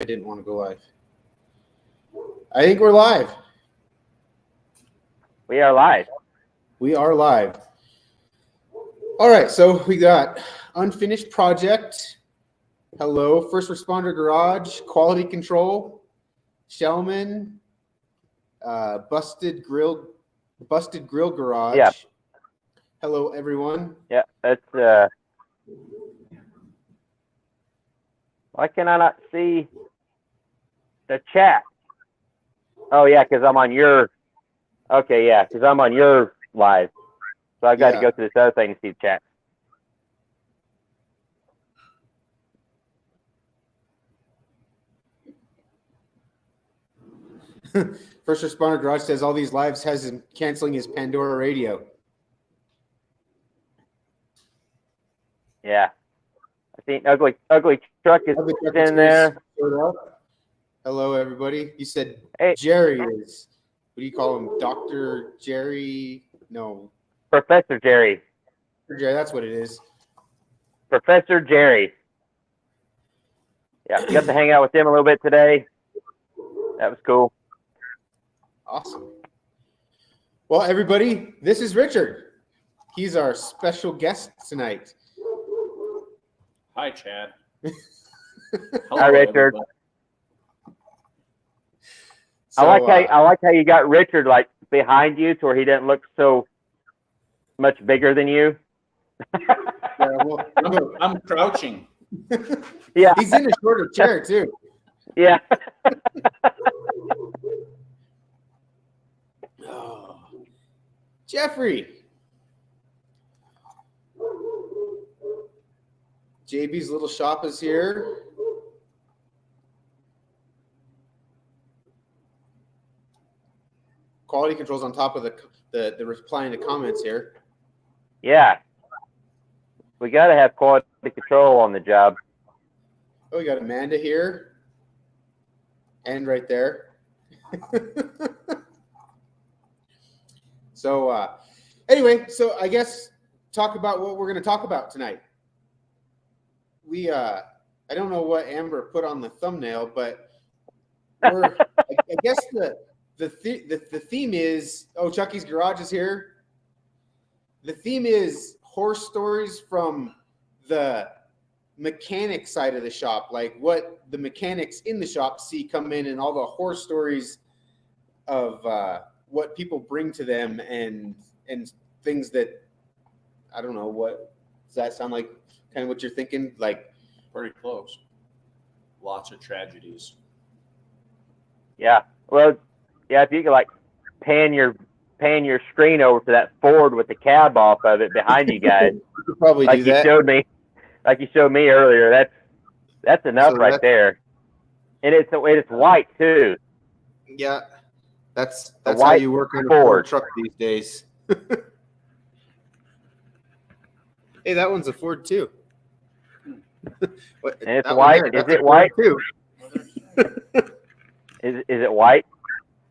I didn't want to go live. I think we're live. We are live. We are live. All right, so we got unfinished project. Hello, first responder garage, quality control, Shellman, busted grill garage. Yeah. Hello, everyone. Yeah, that's why can I not see the chat? Oh yeah, because I'm on your. Okay, yeah, because I'm on your live, so I got to go to this other thing to see the chat. First responder garage says all these lives has him canceling his Pandora radio. Yeah, I think ugly truck is in there. Hello, everybody. You said Hey. Jerry is. What do you call him? Dr. Jerry? No. Professor Jerry. Jerry, that's what it is. Professor Jerry. Yeah, got to hang out with him a little bit today. That was cool. Awesome. Well, everybody, this is Richard. He's our special guest tonight. Hi, Chad. Hi, Richard. Everybody. So, I like how you got Richard like behind you to where he didn't look so much bigger than you. Yeah, well, I'm crouching. Yeah, he's in a shorter chair too. Yeah. Oh. Jeffrey. JB's little shop is here. Quality controls on top of the replying to comments here. Yeah. We got to have quality control on the job. Oh, we got Amanda here. And right there. So, anyway, so I guess talk about what we're going to talk about tonight. We, I don't know what Amber put on the thumbnail, but I guess the theme is, oh, Chucky's Garage is here. The theme is horror stories from the mechanic side of the shop, like what the mechanics in the shop see come in and all the horror stories of what people bring to them and things that, I don't know, what does that sound like? Kind of what you're thinking? Like Pretty close. Lots of tragedies. Yeah. Well, yeah, if you could like pan your screen over to that Ford with the cab off of it behind you guys. you could probably like do that. You showed me earlier. That's enough right there. And it's white too. Yeah. That's white how you work on a Ford truck these days. Hey, that one's a Ford too. And it's white. Is it white too? Is it white?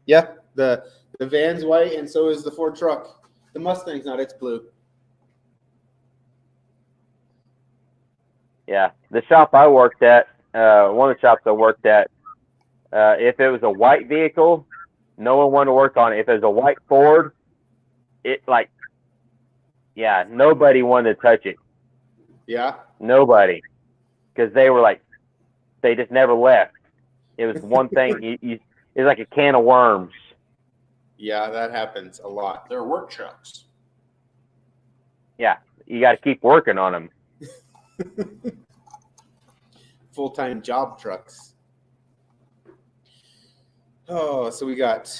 Yeah, the van's white, and so is the Ford truck. The Mustang's not; it's blue. Yeah, the shop I worked at, one of the shops I worked at, if it was a white vehicle, no one wanted to work on it. If it was a white Ford, nobody wanted to touch it. Yeah, nobody, because they just never left. It was one thing. It's like a can of worms. Yeah, that happens a lot. They're work trucks. Yeah, you got to keep working on them. Full-time job trucks. Oh, so we got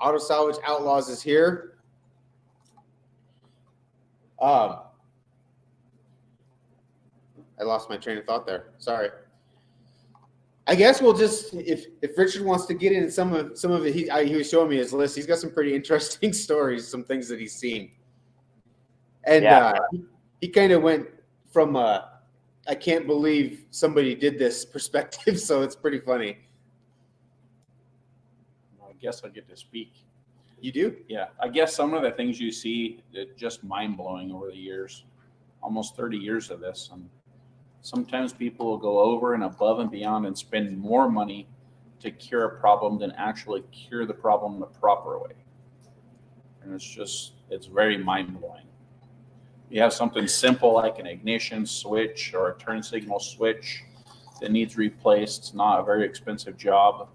Auto Salvage Outlaws is here. I lost my train of thought there. Sorry. I guess we'll just if Richard wants to get in some of it, he was showing me his list. He's got some pretty interesting stories, some things that he's seen, and he kind of went from I can't believe somebody did this perspective, so it's pretty funny. I guess I get to speak. You do? Yeah, I guess some of the things you see are just mind blowing over the years. Almost 30 years of this. sometimes people will go over and above and beyond and spend more money to cure a problem than actually cure the problem the proper way. And it's very mind-blowing. You have something simple like an ignition switch or a turn signal switch that needs replaced. It's not a very expensive job,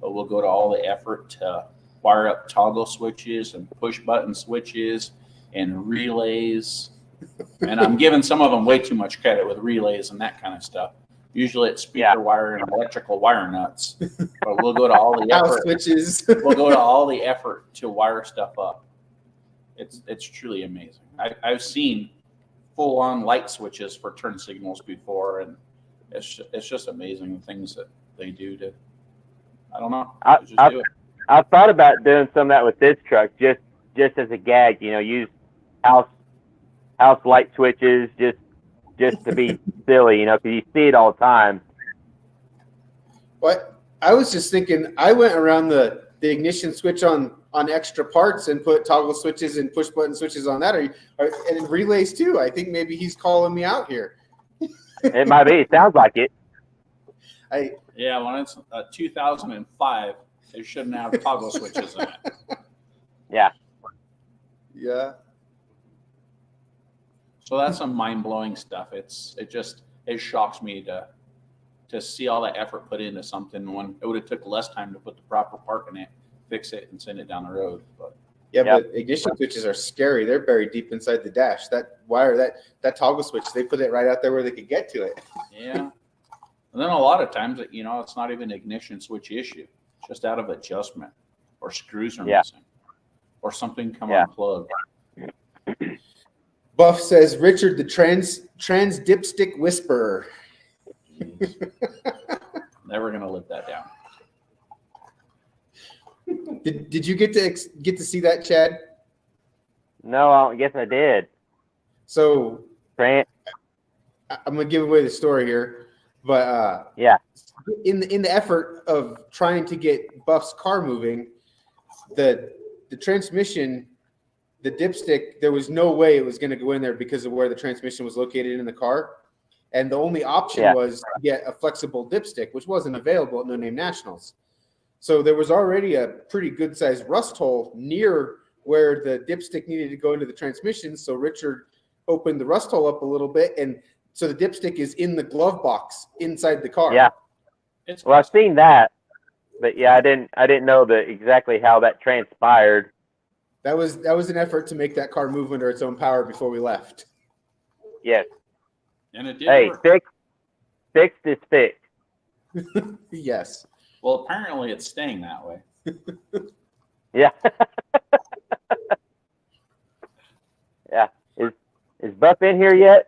but we'll go to all the effort to wire up toggle switches and push button switches and relays. And I'm giving some of them way too much credit with relays and that kind of stuff. Usually it's speaker wire and electrical wire nuts, but we'll go to all the effort. Switches. We'll go to all the effort to wire stuff up. It's truly amazing. I've seen full-on light switches for turn signals before, and it's just amazing the things that they do to. I don't know. Do it. I thought about doing some of that with this truck, just as a gag. Use house light switches, just to be silly, because you see it all the time. What I was just thinking, I went around the ignition switch on extra parts and put toggle switches and push button switches on that, and relays too. I think maybe he's calling me out here. It might be. It sounds like it. When it's 2005, it shouldn't have toggle switches in it. Yeah. Yeah. So that's some mind-blowing stuff. It shocks me to see all that effort put into something when it would have took less time to put the proper part in it, fix it, and send it down the road. But ignition switches are scary. They're buried deep inside the dash. That wire, that toggle switch, they put it right out there where they could get to it. Yeah. And then a lot of times, it's not even an ignition switch issue. It's just out of adjustment, or screws are missing, or something come unplugged. Buff says, Richard, the trans dipstick whisperer. Never gonna live that down. Did you get to see that, Chad? No, I guess I did. So I'm gonna give away the story here, but in the effort of trying to get Buff's car moving, the transmission, the dipstick, there was no way it was going to go in there because of where the transmission was located in the car, and the only option was to get a flexible dipstick, which wasn't available at No Name Nationals. So there was already a pretty good sized rust hole near where the dipstick needed to go into the transmission. So Richard opened the rust hole up a little bit, and so the dipstick is in the glove box inside the car. Yeah. Well, I've seen that, but I didn't know exactly how that transpired. That was an effort to make that car move under its own power before we left. Yes. And it did. Hey, fixed is fixed. Yes. Well, apparently it's staying that way. Yeah. Yeah. Is Buff in here yet?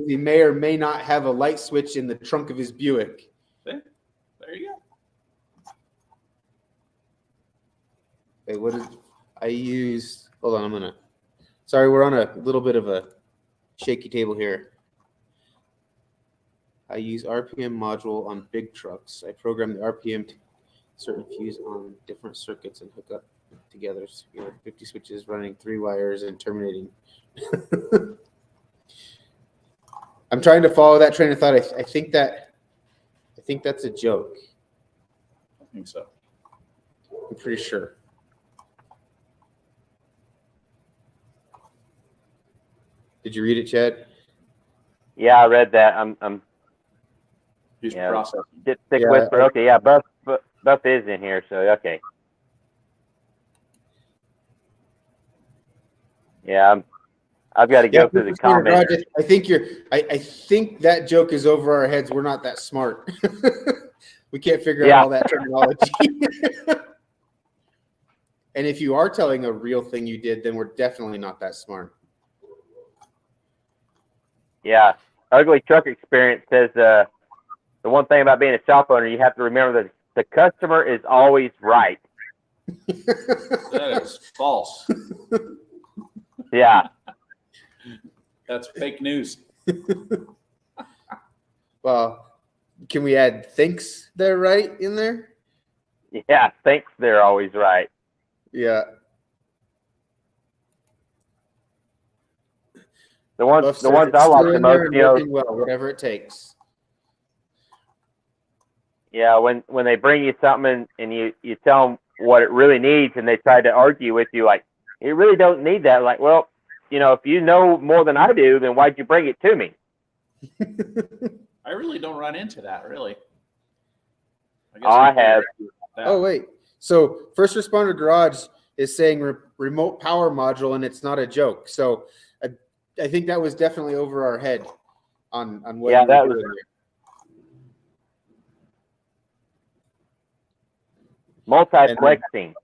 He may or may not have a light switch in the trunk of his Buick. There you go. Hey, what did I use? Hold on, sorry, we're on a little bit of a shaky table here. I use RPM module on big trucks. I program the RPM to certain fuse on different circuits and hook up together. 50 switches running 3 wires and terminating. I'm trying to follow that train of thought. I think that's a joke. I think so. I'm pretty sure. Did you read it, Chad? Yeah, I read that. I'm He's processing. Dipstick whisper. Okay, yeah, Buff is in here, so okay. Yeah, I've got to go through the comments. I think that joke is over our heads. We're not that smart. We can't figure out all that terminology. And if you are telling a real thing you did, then we're definitely not that smart. Yeah, Ugly Truck Experience says the one thing about being a shop owner, you have to remember that the customer is always right. That is false. Yeah. That's fake news. Well, can we add thinks they're right in there? Yeah, thinks they're always right. Yeah. The ones I like the most, well, whatever it takes. Yeah, when they bring you something and you tell them what it really needs, and they try to argue with you like, you really don't need that. Like, well, if you know more than I do, then why'd you bring it to me? I really don't run into that, really. I have. Oh, wait. So First Responder Garage is saying remote power module, and it's not a joke. So I think that was definitely over our head on what you were doing here. Multiplexing.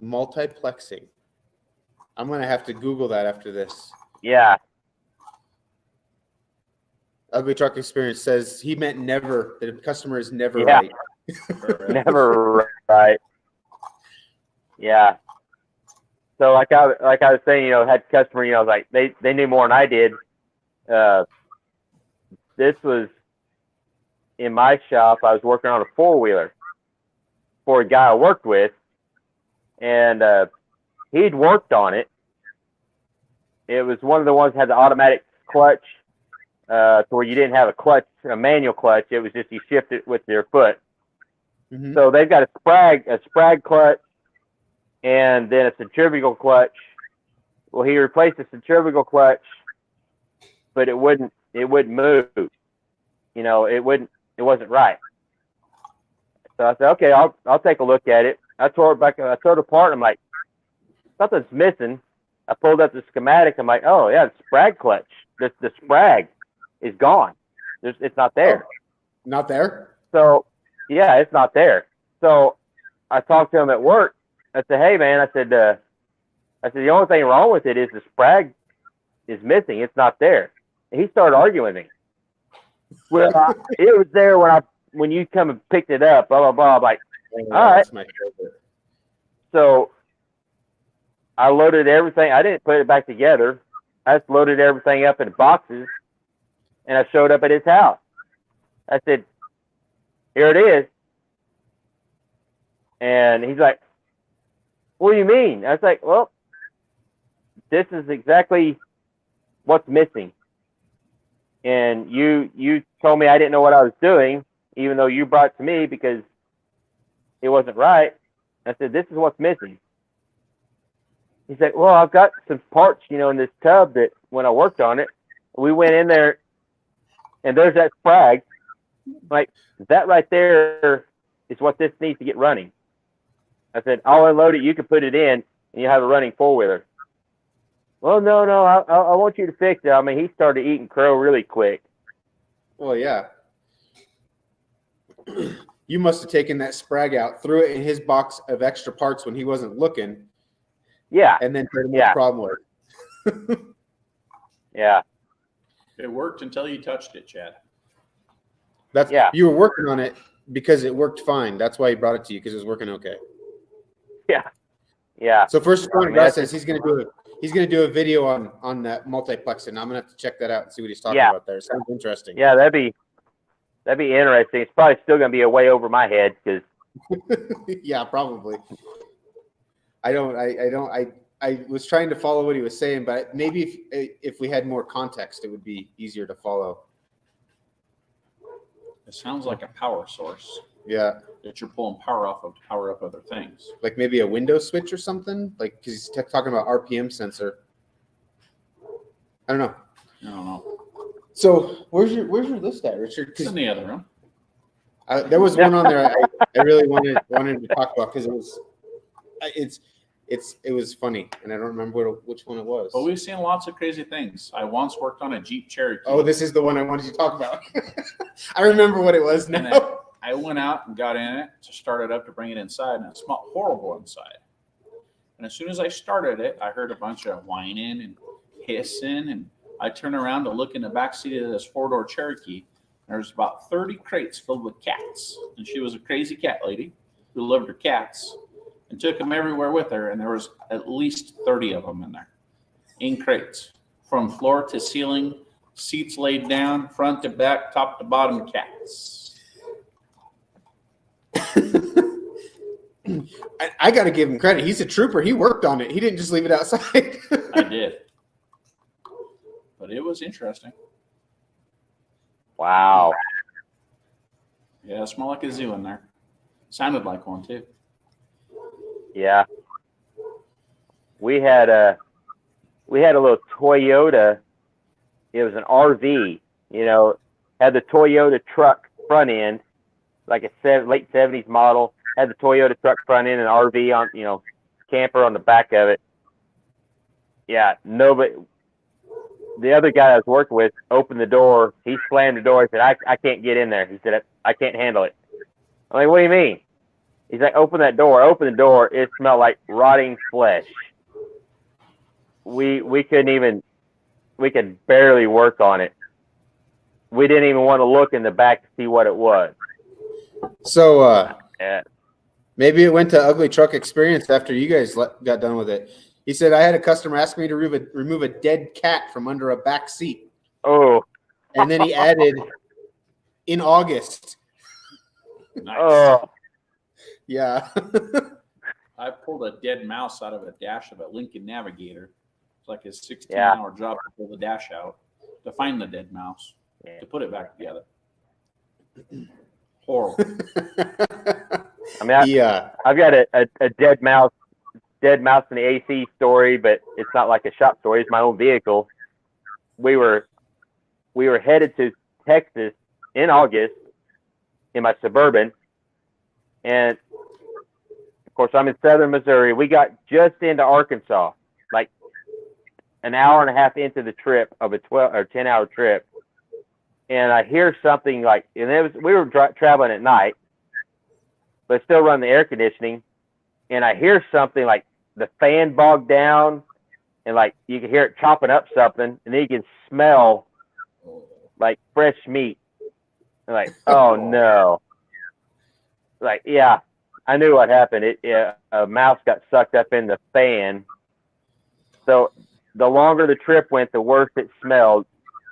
Multiplexing. I'm going to have to Google that after this. Yeah. Ugly Truck Experience says he meant never. The customer is never right. Never right. Yeah. So like I was saying, had customer, like they knew more than I did. This was in my shop. I was working on a 4-wheeler for a guy I worked with, and he'd worked on it. It was one of the ones that had the automatic clutch, to where you didn't have a manual clutch. It was just you shift it with your foot. Mm-hmm. So they've got a sprag clutch, and then a centrifugal clutch. Well, he replaced the centrifugal clutch, but it wouldn't move. It wasn't right. So I said, okay, I'll take a look at it. I tore it apart. I'm like, something's missing. I pulled up the schematic. I'm like, oh yeah, the sprag clutch. The sprag is gone. It's not there. Oh, not there? So yeah, it's not there. So I talked to him at work. I said, hey man, I said the only thing wrong with it is the sprag is missing. It's not there. And he started arguing with me. Well, it was there when you come and picked it up. Blah blah blah. I'm like, all right. That's my favorite. So I loaded everything. I didn't put it back together. I just loaded everything up in boxes, and I showed up at his house. I said, here it is. And he's like, what do you mean? I was like, well, this is exactly what's missing. And you told me I didn't know what I was doing, even though you brought it to me because it wasn't right. I said, this is what's missing. He's like, well, I've got some parts, in this tub that when I worked on it, we went in there and there's that sprag. Like, that right there is what this needs to get running. I said, I'll unload it. You can put it in and you have a running 4-wheeler. Well, no, I want you to fix it. I mean, he started eating crow really quick. Well, yeah. You must have taken that sprag out, threw it in his box of extra parts when he wasn't looking. Yeah. And then tried to make a problem with it. Yeah. It worked until you touched it, Chad. You were working on it because it worked fine. That's why he brought it to you, because it was working okay. Yeah. Yeah. So First Responder Guy says he's gonna do a video on that multiplexing. I'm gonna have to check that out and see what he's talking about there. Sounds interesting. Yeah, that'd be interesting. It's probably still gonna be a way over my head because yeah, probably. I was trying to follow what he was saying, but maybe if we had more context, it would be easier to follow. It sounds like a power source. Yeah. That you're pulling power off of to power up other things. Like maybe a window switch or something? Like, because he's talking about RPM sensor. I don't know. So where's your list at, Richard? It's in the other room. There was one on there I really wanted to talk about because it was funny, and I don't remember which one it was. But we've seen lots of crazy things. I once worked on a Jeep Cherokee. Oh, this is the one I wanted to talk about. I remember what it was now. I went out and got in it to start it up to bring it inside, and it smelled horrible inside. And as soon as I started it, I heard a bunch of whining and hissing, and I turned around to look in the back seat of this 4-door Cherokee. There was about 30 crates filled with cats, and she was a crazy cat lady who loved her cats and took them everywhere with her, and there was at least 30 of them in there, in crates, from floor to ceiling, seats laid down, front to back, top to bottom, cats. I got to give him credit. He's a trooper. He worked on it. He didn't just leave it outside. I did. But it was interesting. Wow. Yeah, it smelled like a zoo in there. Sounded like one too. Yeah. We had a little Toyota. It was an RV, had the Toyota truck front end, like a late 70s model, had the Toyota truck front end and RV on, camper on the back of it. Yeah, nobody. The other guy I was working with opened the door. He slammed the door. He said, I can't get in there. He said, I can't handle it. I'm like, what do you mean? He's like, open that door. Open the door. It smelled like rotting flesh. We could barely work on it. We didn't even want to look in the back to see what it was. So maybe it went to Ugly Truck Experience after you guys got done with it. He said, I had a customer ask me to remove a dead cat from under a back seat. Oh. And then he added, in August. Nice. Oh. Yeah. I pulled a dead mouse out of a dash of a Lincoln Navigator. It's like a 16-hour job to pull the dash out, to find the dead mouse, to put it back together. Horrible. I mean, I've got a dead mouse in the AC story, but it's not like a shop story. It's my own vehicle. We were headed to Texas in August in my Suburban, and of course I'm in southern Missouri. We got just into Arkansas, like an hour and a half into the trip of a 12 or 10-hour trip, and I hear something like, and we were traveling at night, but still run the air conditioning, and I hear something like the fan bogged down, and like you can hear it chopping up something, and then you can smell like fresh meat. And like, oh no! Like, yeah, I knew what happened. A mouse got sucked up in the fan. So the longer the trip went, the worse it smelled.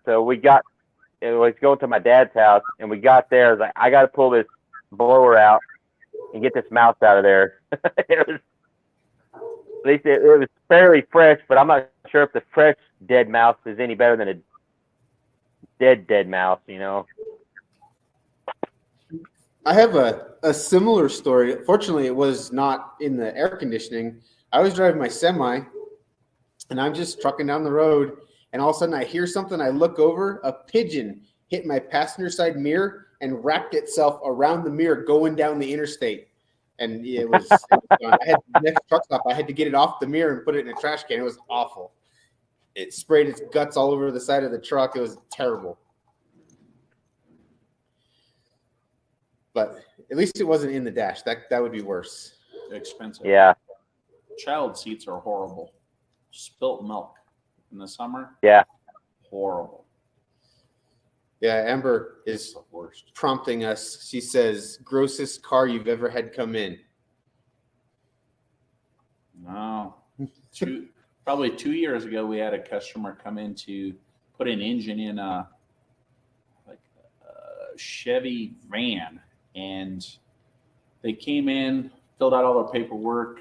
So it was going to my dad's house, and we got there. I was like, I got to pull this blower out and get this mouse out of there. At least it was fairly fresh, but I'm not sure if the fresh dead mouse is any better than a dead mouse, I have a similar story. Fortunately, it was not in the air conditioning. I was driving my semi, and I'm just trucking down the road, and all of a sudden I hear something. I look over, a pigeon hit my passenger side mirror and wrapped itself around the mirror going down the interstate. And it was I had the next truck stop. I had to get it off the mirror and put it in a trash can. It was awful. It sprayed its guts all over the side of the truck. It was terrible. But at least it wasn't in the dash. That would be worse. Expensive. Yeah. Child seats are horrible. Spilt milk in the summer. Yeah. Horrible. Yeah, Amber is the worst. Prompting us. She says, grossest car you've ever had come in. No. Probably 2 years ago, we had a customer come in to put an engine in a Chevy van. And they came in, filled out all their paperwork,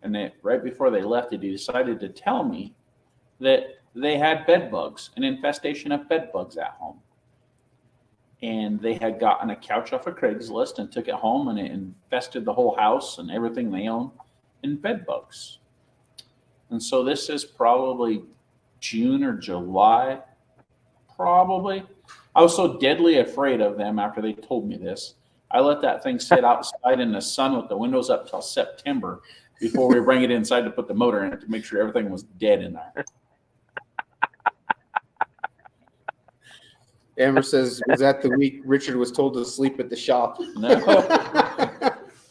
and right before they left, they decided to tell me that they had bed bugs, an infestation of bed bugs at home. And they had gotten a couch off of Craigslist and took it home, and it infested the whole house and everything they own in bed bugs. And so this is probably June or July, probably. I was so deadly afraid of them after they told me this. I let that thing sit outside in the sun with the windows up till September before we bring it inside to put the motor in it to make sure everything was dead in there. Amber says, was that the week Richard was told to sleep at the shop? No.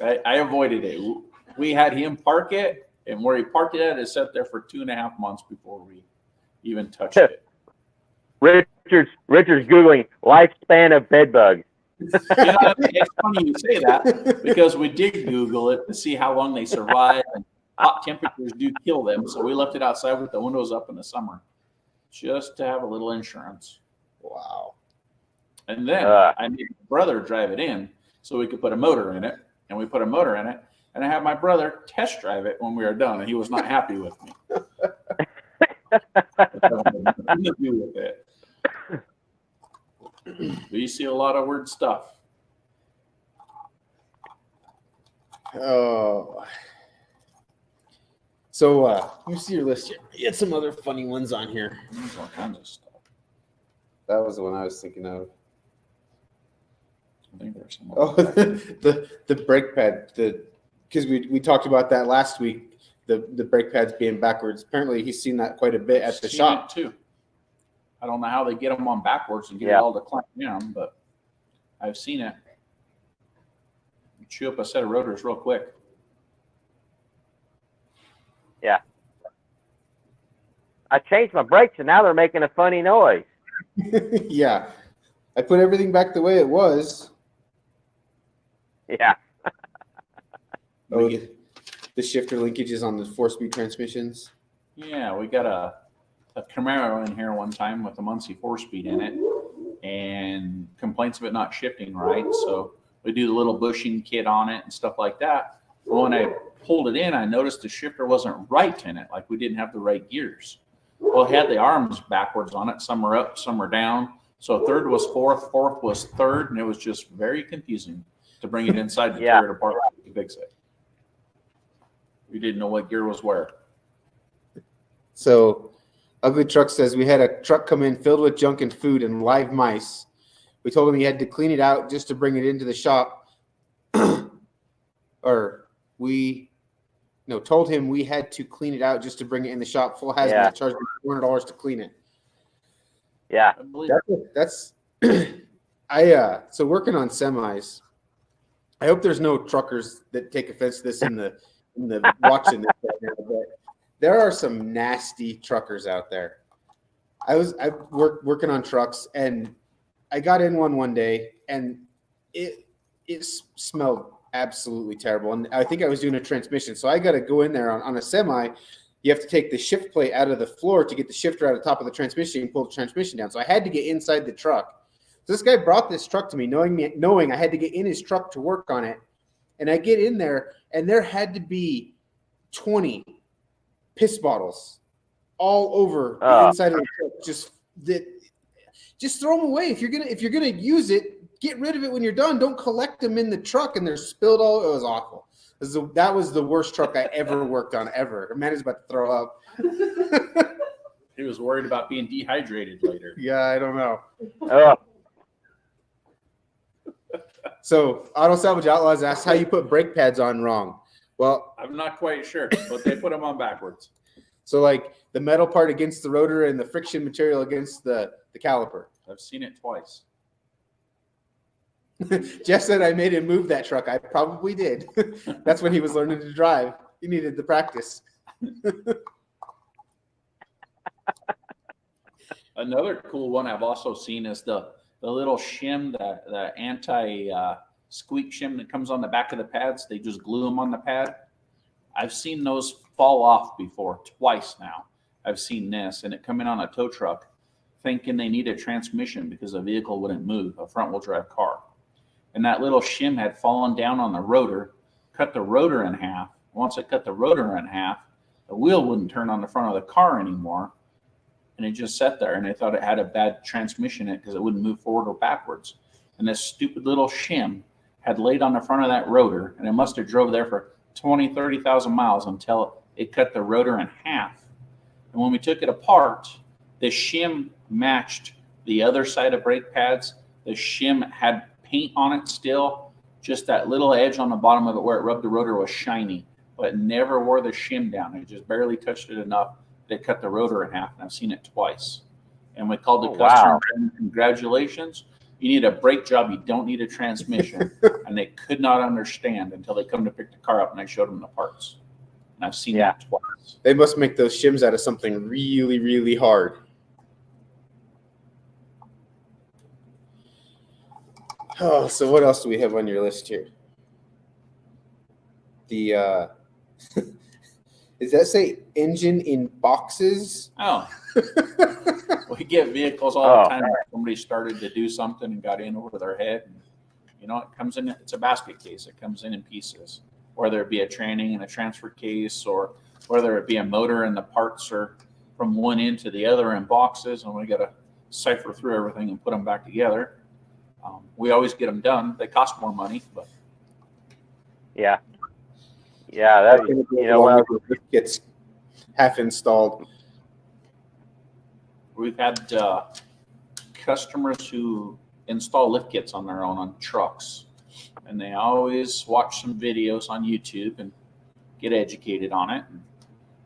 I avoided it. We had him park it, and where he parked it at, it sat there for 2.5 months before we even touched it. Richard's Googling lifespan of bed bugs. It's funny you say that because we did Google it to see how long they survive, and hot temperatures do kill them. So we left it outside with the windows up in the summer just to have a little insurance. Wow. And then I made my brother drive it in so we could put a motor in it, and we put a motor in it, and I had my brother test drive it when we were done, and he was not happy with me. Nothing to do with it. But you see a lot of weird stuff. Oh. So let me see your list here. You had some other funny ones on here. There's all kinds of stuff. That was the one I was thinking of. I think there's some. Oh, the brake pad. Because we talked about that last week. The brake pads being backwards. Apparently, he's seen that quite a bit at the Seen shop it too. I don't know how they get them on backwards and get it Yeah. all to clamp down, but I've seen it. You chew up a set of rotors real quick. Yeah. I changed my brakes and now they're making a funny noise. Yeah, I put everything back the way it was. Yeah. Oh, the shifter linkages on the 4-speed transmissions. Yeah, we got a Camaro in here one time with a Muncie 4-speed in it, and complaints of it not shifting right. So we do the little bushing kit on it and stuff like that. But when I pulled it in, I noticed the shifter wasn't right in it, like we didn't have the right gears. Well, it had the arms backwards on it. Some were up, some were down. So third was fourth, fourth was third, and it was just very confusing to bring it inside to Yeah. tear it apart to fix it. We didn't know what gear was where. So, Ugly Truck says we had a truck come in filled with junk and food and live mice. We told him he had to clean it out just to bring it into the shop. Told him we had to clean it out just to bring it in the shop. Full hazmat, Yeah. charged me $400 to clean it. Yeah. I believe That's so working on semis. I hope there's no truckers that take offense to this in the watching this right now, but there are some nasty truckers out there. I working on trucks, and I got in one day, and it smelled absolutely terrible. And I think I was doing a transmission, so I got to go in there on a semi. You have to take the shift plate out of the floor to get the shifter out of the top of the transmission and pull the transmission down. So I had to get inside the truck. So this guy brought this truck to me, knowing I had to get in his truck to work on it. And I get in there, and there had to be 20 piss bottles all over the inside of the truck. Just throw them away. If you're gonna use it, get rid of it when you're done. Don't collect them in the truck and they're spilled all. It was awful. That was the worst truck I ever worked on ever. Man is about to throw up. he was worried about being dehydrated later. Yeah, I don't know. Oh, So Auto Salvage Outlaws asked how you put brake pads on wrong. Well, I'm not quite sure, but they put them on backwards. so like the metal part against the rotor and the friction material against the caliper. I've seen it twice. Jeff said I made him move that truck. I probably did. That's when he was learning to drive. He needed the practice. Another cool one I've also seen is the little shim, the anti squeak shim that comes on the back of the pads. They just glue them on the pad. I've seen those fall off before, twice now. I've seen this, and it come in on a tow truck thinking they need a transmission because the vehicle wouldn't move, a front-wheel drive car. And that little shim had fallen down on the rotor, cut the rotor in half. Once it cut the rotor in half, the wheel wouldn't turn on the front of the car anymore. And it just sat there, and they thought it had a bad transmission in it because it wouldn't move forward or backwards. And this stupid little shim had laid on the front of that rotor, and it must have drove there for 20, 30,000 miles until it cut the rotor in half. And when we took it apart, the shim matched the other side of brake pads. The shim had paint on it still. Just that little edge on the bottom of it where it rubbed the rotor was shiny, but it never wore the shim down. It just barely touched it enough that it cut the rotor in half, and I've seen it twice. And we called the customer, wow. Congratulations, you need a brake job, you don't need a transmission. And they could not understand until they come to pick the car up, and I showed them the parts. And I've seen that twice. They must make those shims out of something really, really hard. Oh, so what else do we have on your list here? The does that say engine in boxes? Oh, we get vehicles all the time. Somebody started to do something and got in over their head. And, it comes in, it's a basket case. It comes in pieces, whether it be a training and a transfer case, or whether it be a motor and the parts are from one end to the other in boxes, and we got to cipher through everything and put them back together. We always get them done. They cost more money, but yeah. Yeah, that you know when it gets half installed. We've had customers who install lift kits on their own on trucks, and they always watch some videos on YouTube and get educated on it. And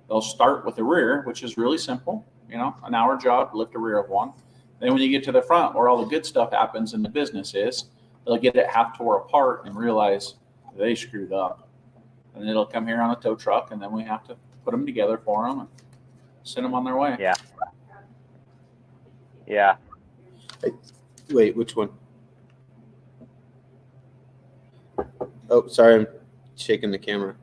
they'll start with the rear, which is really simple, an hour job, lift a rear of one. Then when you get to the front, where all the good stuff happens in the business is, they'll get it half tore apart and realize they screwed up. And it'll come here on a tow truck, and then we have to put them together for them and send them on their way. Yeah. Yeah. Wait, which one? Oh, sorry, I'm shaking the camera.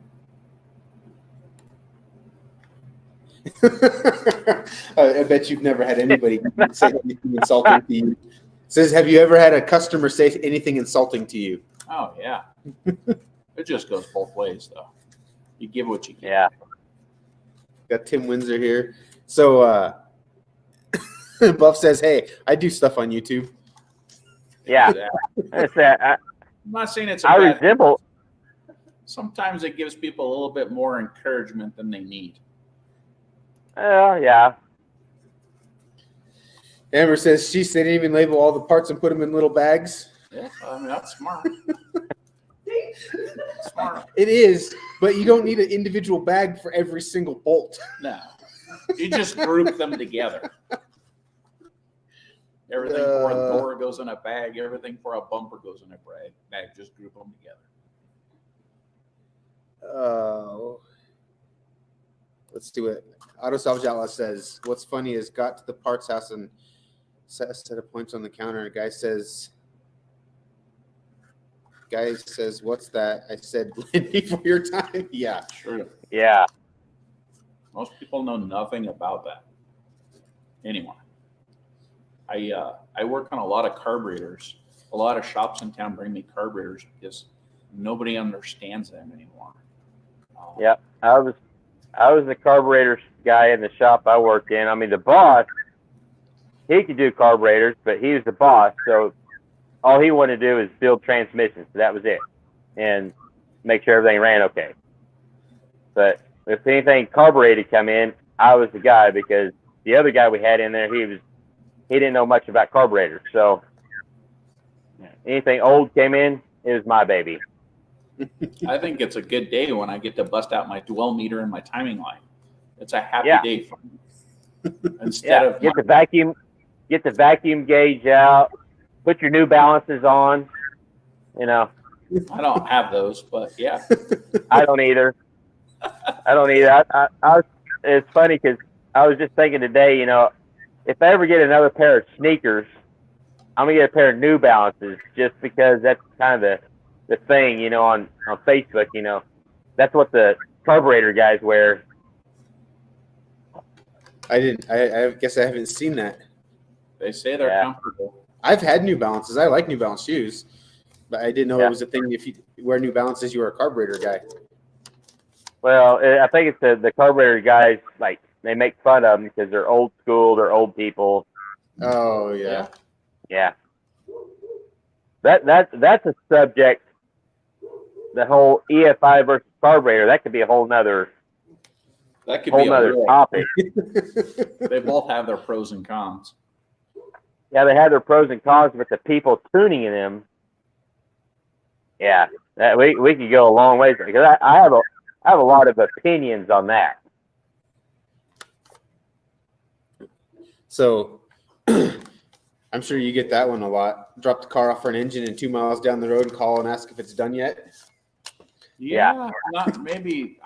I bet you've never had anybody say anything insulting to you. It says, have you ever had a customer say anything insulting to you? Oh, yeah. It just goes both ways, though. You give what you get. Yeah. Got Tim Windsor here. So Buff says, hey, I do stuff on YouTube. Yeah. That's that. I'm not saying it's I bad resemble. Sometimes it gives people a little bit more encouragement than they need. Yeah. Amber says they didn't even label all the parts and put them in little bags. Yeah, I mean, that's smart. Smart. It is, but you don't need an individual bag for every single bolt. No. You just group them together. Everything for a door goes in a bag. Everything for a bumper goes in a bag. Just group them together. Let's do it. Auto Salvage Outlaw says, what's funny is got to the parts house and set a set of points on the counter. And a guy says, what's that? I said, blend before your time. Yeah. Sure. Yeah. Most people know nothing about that anymore. I work on a lot of carburetors. A lot of shops in town bring me carburetors because nobody understands them anymore. Yeah. I was the carburetor guy in the shop I worked in. I mean, the boss, he could do carburetors, but he was the boss, so all he wanted to do is build transmissions. So that was it, and make sure everything ran okay. But if anything carbureted come in, I was the guy, because the other guy we had in there, he didn't know much about carburetors. So anything old came in, it was my baby. I think it's a good day when I get to bust out my dwell meter and my timing line. It's a happy day for me. Instead of get the vacuum gauge out, put your New Balances on. I don't have those, but yeah. I don't either. It's funny because I was just thinking today, if I ever get another pair of sneakers, I'm gonna get a pair of New Balances, just because that's kind of the thing, on Facebook, that's what the carburetor guys wear. I guess I haven't seen that. They say they're comfortable. I've had New Balances. I like New Balance shoes, but I didn't know it was a thing. If you wear New Balances, you were a carburetor guy. Well, I think it's the carburetor guys, like, they make fun of them because they're old school, they're old people. Oh yeah. Yeah. That's a subject. The whole EFI versus carburetor, that could be a whole nother topic. They both have their pros and cons. Yeah, they have their pros and cons, but the people tuning in them, we could go a long ways, because I have a lot of opinions on that. So I'm sure you get that one a lot. Drop the car off for an engine and 2 miles down the road and call and ask if it's done yet. Yeah. I'm pretty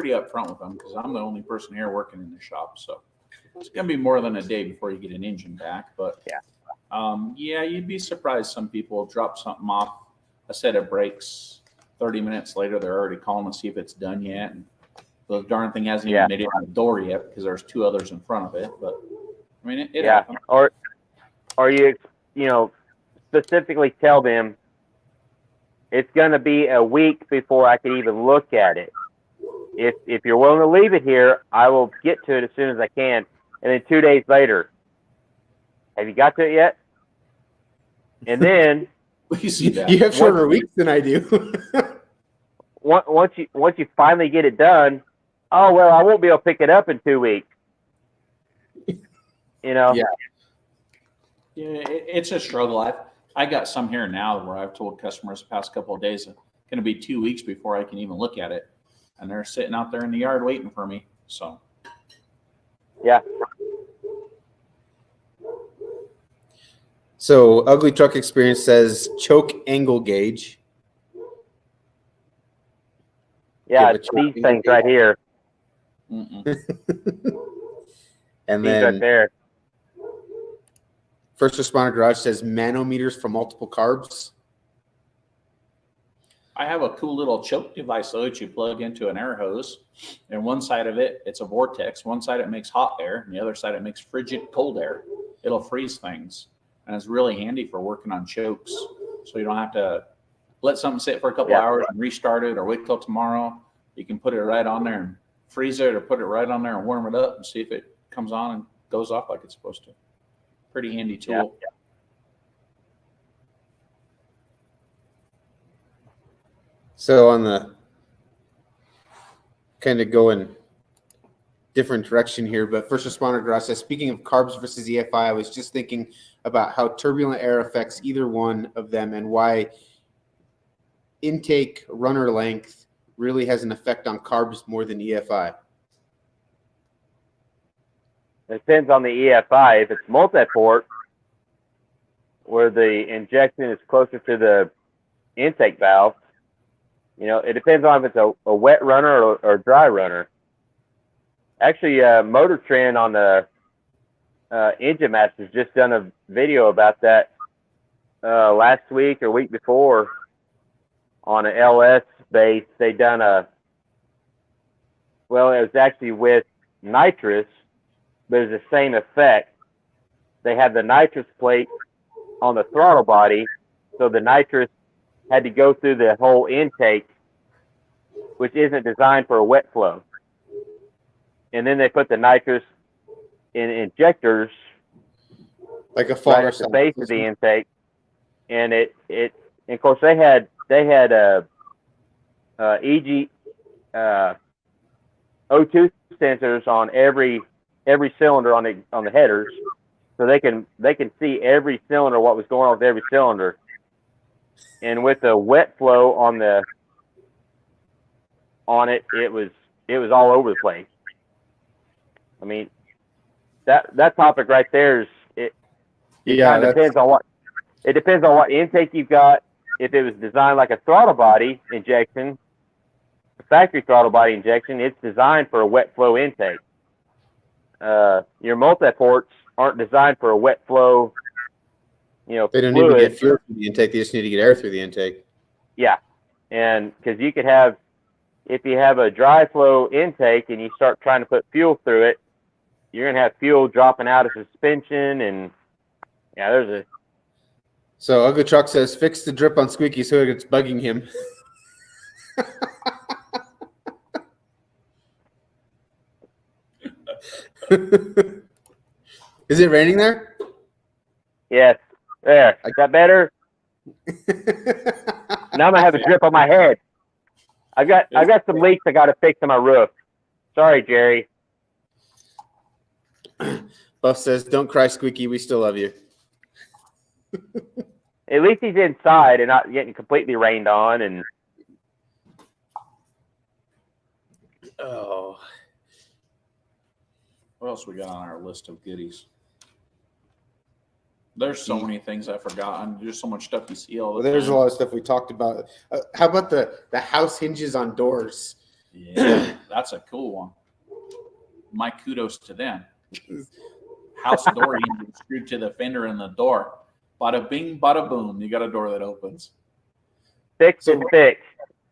upfront with them, because I'm the only person here working in the shop. So it's going to be more than a day before you get an engine back. But you'd be surprised. Some people drop something off, a set of brakes. 30 minutes later, they're already calling to see if it's done yet. And the darn thing hasn't even made it on the door yet, because there's 2 others in front of it. But I mean, it happens. Or you specifically tell them it's going to be a week before I can even look at it. If you're willing to leave it here, I will get to it as soon as I can. And then 2 days later, have you got to it yet? And then you see that. You have shorter weeks than I do. once you finally get it done, oh well, I won't be able to pick it up in 2 weeks. You know. Yeah. Yeah, it's a struggle. I got some here now where I've told customers the past couple of days it's going to be 2 weeks before I can even look at it, and they're sitting out there in the yard waiting for me. So. Yeah. So Ugly Truck Experience says choke angle gauge. Yeah, it's these things right here. And These then right there. First Responder Garage says manometers for multiple carbs. I have a cool little choke device though that you plug into an air hose, and one side of it, it's a vortex. One side it makes hot air, and the other side it makes frigid cold air. It'll freeze things, and it's really handy for working on chokes. So you don't have to let something sit for a couple hours and restart it, or wait till tomorrow. You can put it right on there and freeze it, or put it right on there and warm it up and see if it comes on and goes off like it's supposed to. Pretty handy tool. Yeah. So on the kind of going different direction here, but First Responder Garage says, speaking of carbs versus EFI, I was just thinking about how turbulent air affects either one of them and why intake runner length really has an effect on carbs more than EFI. It depends on the EFI. If it's multi-port, where the injection is closer to the intake valve, it depends on if it's a wet runner or a dry runner. Actually, Motor Trend on the Engine Master's just done a video about that last week or week before on an LS base. They done it was actually with nitrous, but it's the same effect. They had the nitrous plate on the throttle body, so the nitrous had to go through the whole intake, which isn't designed for a wet flow. And then they put the nitrous in injectors, like a right at the base of the intake, and and of course they had EG O2 sensors on every cylinder on the headers, so they can see every cylinder, what was going on with every cylinder. And with the wet flow on it was all over the place. I mean, that topic right there is it kind of depends on what intake you've got. If it was designed like a throttle body injection, a factory throttle body injection, it's designed for a wet flow intake. Your multi-ports aren't designed for a wet flow. They don't need to get fuel through the intake; they just need to get air through the intake. Yeah, and because you could have, if you have a dry flow intake and you start trying to put fuel through it, you're gonna have fuel dropping out of suspension, and So Ugly Truck says, fix the drip on Squeaky so it's bugging him. Is it raining there? Yes. There. Is that better? Now I'm gonna have a drip on my head. I got some leaks I gotta fix on my roof. Sorry, Jerry. Buff says, don't cry, Squeaky. We still love you. At least he's inside and not getting completely rained on. And what else we got on our list of goodies? There's so many things I've forgotten. There's so much stuff you see all the time. There's a lot of stuff we talked about. How about the house hinges on doors? Yeah, that's a cool one. My kudos to them. House door hinges screwed to the fender in the door. Bada bing, bada boom. You got a door that opens. Fixed and fixed.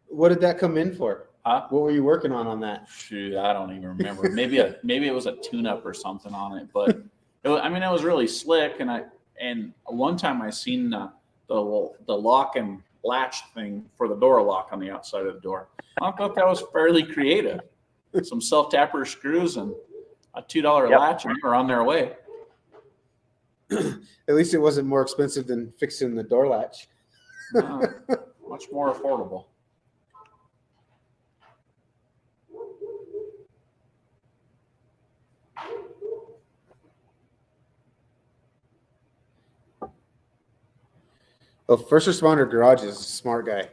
What did that come in for? Huh? What were you working on that? Shoot, I don't even remember. Maybe it was a tune-up or something on it, but it was really slick. And one time I seen the lock and latch thing for the door lock on the outside of the door. I thought that was fairly creative. Some self-tapper screws and a $2 latch, and they were on their way. At least it wasn't more expensive than fixing the door latch. Much more affordable. Oh, first responder garage is a smart guy.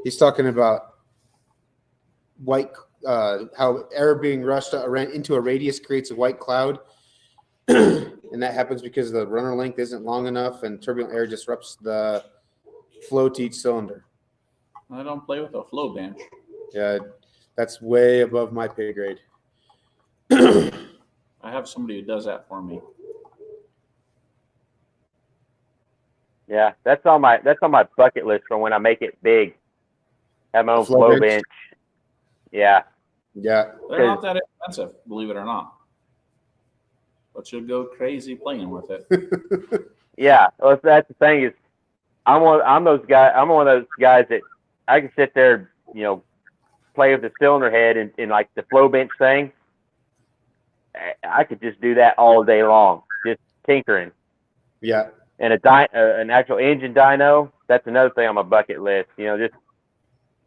He's talking about how air being rushed into a radius creates a white cloud, and that happens because the runner length isn't long enough, and turbulent air disrupts the flow to each cylinder. I don't play with a flow bench. Yeah, that's way above my pay grade. I have somebody who does that for me. Yeah, that's on my bucket list for when I make it big. Have my own flow bench. Yeah. Yeah. They're not that expensive, believe it or not. But you'll go crazy playing with it. Yeah. Well, that's the thing is, I'm one of those guys that I can sit there, play with the cylinder head and like the flow bench thing. I could just do that all day long, just tinkering. Yeah. And an actual engine dyno, that's another thing on my bucket list.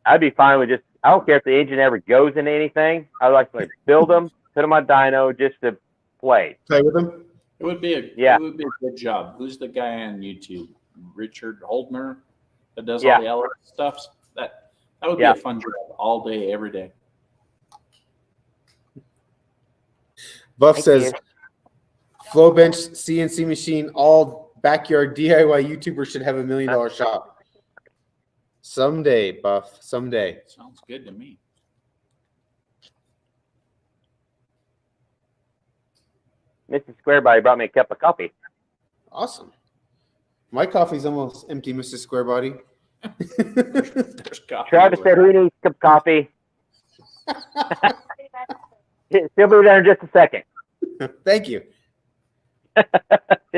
I'd be fine with I don't care if the engine ever goes into anything. I'd like to build them, put them on dyno just to play. Play with them? It would be a good job. Who's the guy on YouTube? Richard Holdner that does all the LS stuff? That would be a fun job all day, every day. Buff says, flow bench, CNC machine, all backyard DIY YouTubers should have $1 million shop. Someday, Buff. Someday. Sounds good to me. Mrs. Squarebody brought me a cup of coffee. Awesome. My coffee's almost empty, Mrs. Squarebody. There's coffee. Travis said, "Who needs a cup of coffee?" She'll be there in just a second. Thank you.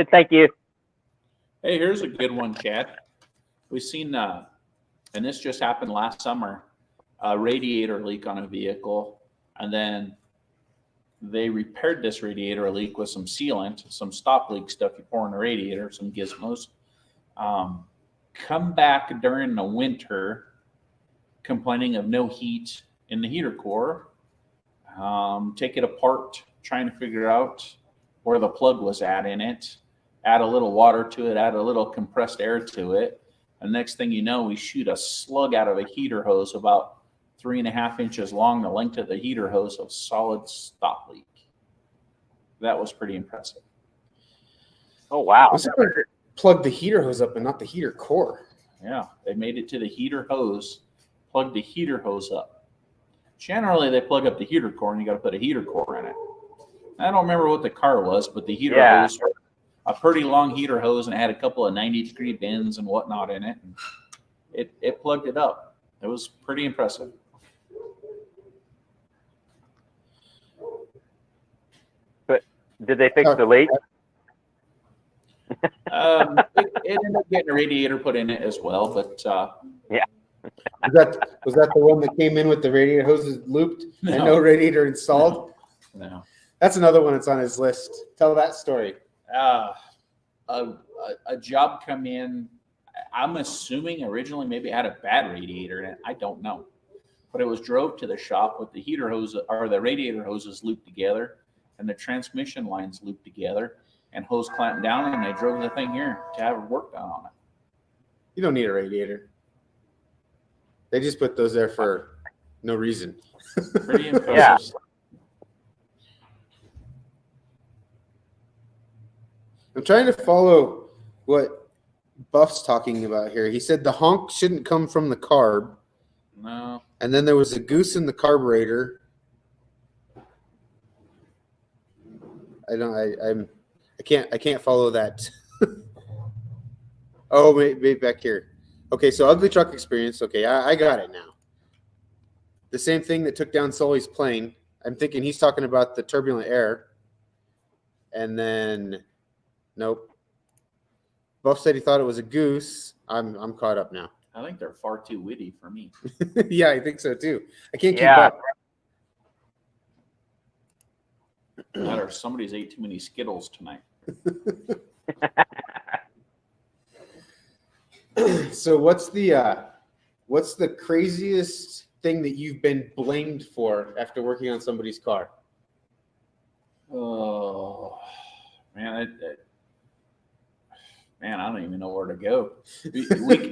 Thank you. Hey, here's a good one, Chad. We've seen, and this just happened last summer, a radiator leak on a vehicle, and then they repaired this radiator leak with some sealant, some stop leak stuff you pour in the radiator, some gizmos. Come back during the winter complaining of no heat in the heater core. Take it apart, trying to figure out where the plug was at in it, add a little water to it, add a little compressed air to it. And next thing you know, we shoot a slug out of a heater hose about 3.5 inches long, the length of the heater hose of solid stop leak. That was pretty impressive. Oh, wow. Plug the heater hose up and not the heater core. Yeah, they made it to the heater hose, plugged the heater hose up. Generally, they plug up the heater core and you got to put a heater core in it. I don't remember what the car was, but the heater hose, a pretty long heater hose, and it had a couple of 90-degree bends and whatnot in it. And it plugged it up. It was pretty impressive. But did they fix the leak? It ended up getting a radiator put in it as well, but yeah. Was that the one that came in with the radiator hoses looped and no radiator installed? No. That's another one that's on his list. Tell that story. A job come in. I'm assuming originally maybe it had a bad radiator in it. I don't know, but it was drove to the shop with the heater hose or the radiator hoses looped together and the transmission lines looped together and hose clamped down, and they drove the thing here to have work done on it. You don't need a radiator. They just put those there for no reason. Pretty impressive. Yeah. I'm trying to follow what Buff's talking about here. He said the honk shouldn't come from the carb. No. And then there was a goose in the carburetor. I can't follow that. Oh, maybe back here. Okay, so ugly truck experience. Okay, I got it now. The same thing that took down Sully's plane. I'm thinking he's talking about the turbulent air. And then, nope. Buff said he thought it was a goose. I'm caught up now. I think they're far too witty for me. Yeah, I think so too. I can't keep up. That or somebody's ate too many Skittles tonight. So what's the craziest thing that you've been blamed for after working on somebody's car? Oh man, man, I don't even know where to go.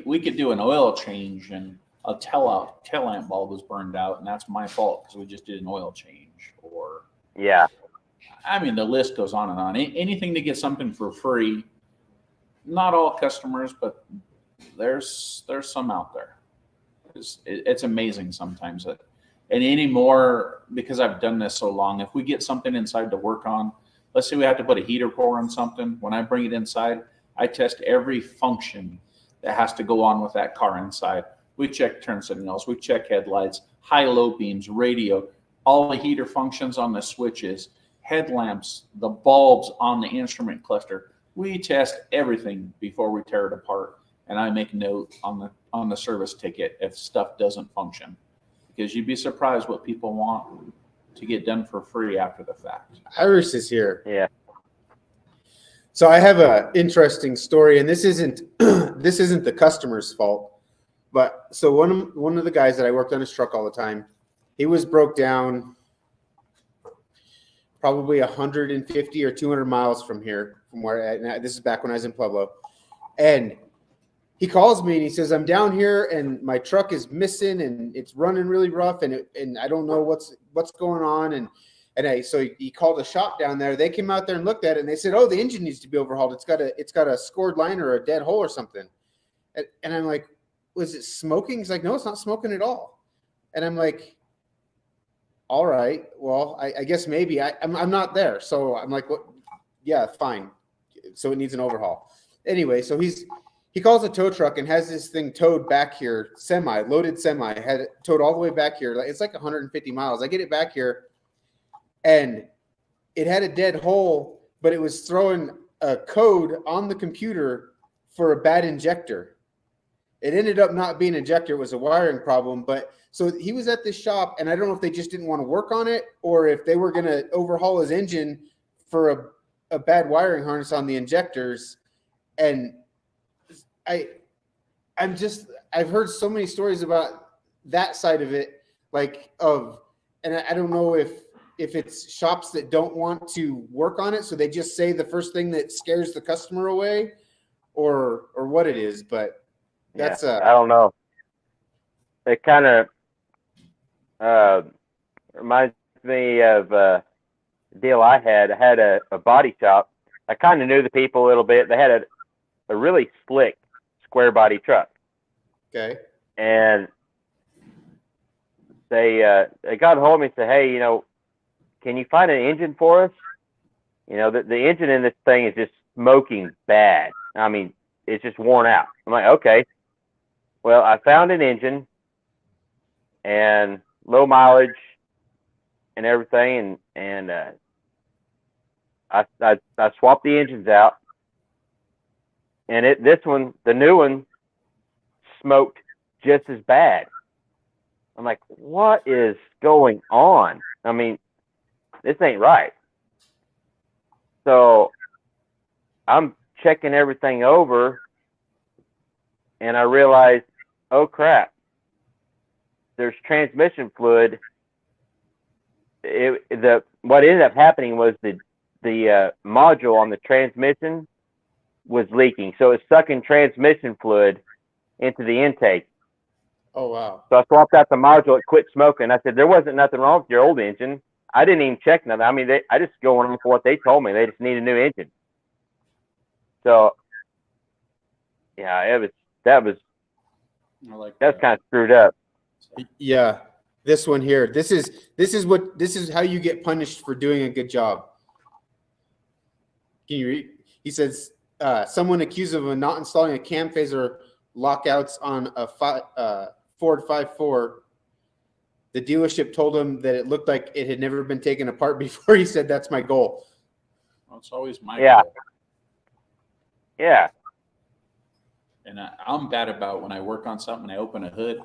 We could do an oil change and a tail lamp bulb was burned out, and that's my fault because we just did an oil change. Or Yeah. I mean, the list goes on and on. Anything to get something for free. Not all customers, but there's some out there. It's amazing sometimes that, and anymore, because I've done this so long, if we get something inside to work on, let's say we have to put a heater core on something, when I bring it inside, I test every function that has to go on with that car inside. We check turn signals, we check headlights, high-low beams, radio, all the heater functions on the switches, headlamps, the bulbs on the instrument cluster. We test everything before we tear it apart, and I make note on the service ticket if stuff doesn't function, because you'd be surprised what people want to get done for free after the fact. Iris is here. Yeah. So I have an interesting story, and this isn't the customer's fault, but so one of the guys that I worked on his truck all the time, he was broke down probably 150 or 200 miles from here, from where this is back when I was in Pueblo, and he calls me and he says, I'm down here and my truck is missing and it's running really rough and I don't know what's going on. So he called a shop down there. They came out there and looked at it and they said, oh, the engine needs to be overhauled. It's got a scored line or a dead hole or something. And I'm like, was it smoking? He's like, no, it's not smoking at all. And I'm like, all right, well, I guess maybe I'm not there. So I'm like, what? Yeah, fine. So it needs an overhaul. Anyway, so he calls a tow truck and has this thing towed back here, loaded semi, had it towed all the way back here. It's like 150 miles. I get it back here, and it had a dead hole, but it was throwing a code on the computer for a bad injector. It ended up not being an injector. It was a wiring problem. But so he was at this shop, and I don't know if they just didn't want to work on it or if they were going to overhaul his engine for a bad wiring harness on the injectors. And I've heard so many stories about that side of it, and I don't know if it's shops that don't want to work on it, so they just say the first thing that scares the customer away, or what it is. But that's I don't know. It kind of reminds me of a deal I had. I had a body shop. I kind of knew the people a little bit. They had a really slick square body truck. Okay. And they got a hold of me and said, hey, can you find an engine for us? The engine in this thing is just smoking bad. I mean, it's just worn out. I'm like, okay. Well, I found an engine and low mileage and everything, and I swapped the engines out. And the new one, smoked just as bad. I'm like, what is going on? I mean, this ain't right. So I'm checking everything over, and I realized, oh crap, there's transmission fluid. What ended up happening was the module on the transmission was leaking, so it's sucking transmission fluid into the intake. Oh wow! So I swapped out the module. It quit smoking. I said there wasn't nothing wrong with your old engine. I didn't even check nothing. I mean, I just go on for what they told me. They just need a new engine. So yeah, that's kind of screwed up. Yeah, this one here. This is how you get punished for doing a good job. Can you read? He says, someone accused of not installing a cam phaser lockouts on a Ford 5.4. The dealership told him that it looked like it had never been taken apart before. He said, that's my goal. Well, it's always my goal. Yeah. And I'm bad about when I work on something, I open a hood,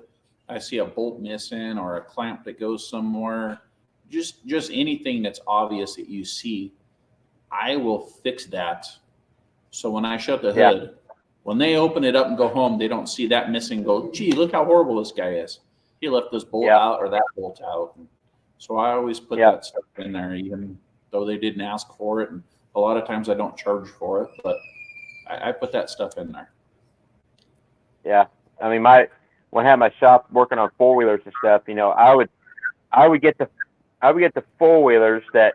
I see a bolt missing or a clamp that goes somewhere, just anything that's obvious that you see, I will fix that. So when I shut the hood, when they open it up and go home, they don't see that missing. Go, gee, look how horrible this guy is. He left this bolt out or that bolt out. So I always put that stuff in there, even though they didn't ask for it. And a lot of times I don't charge for it, but I put that stuff in there. Yeah. I mean, when I had my shop working on 4-wheelers and stuff, you know, I would get the 4-wheelers that,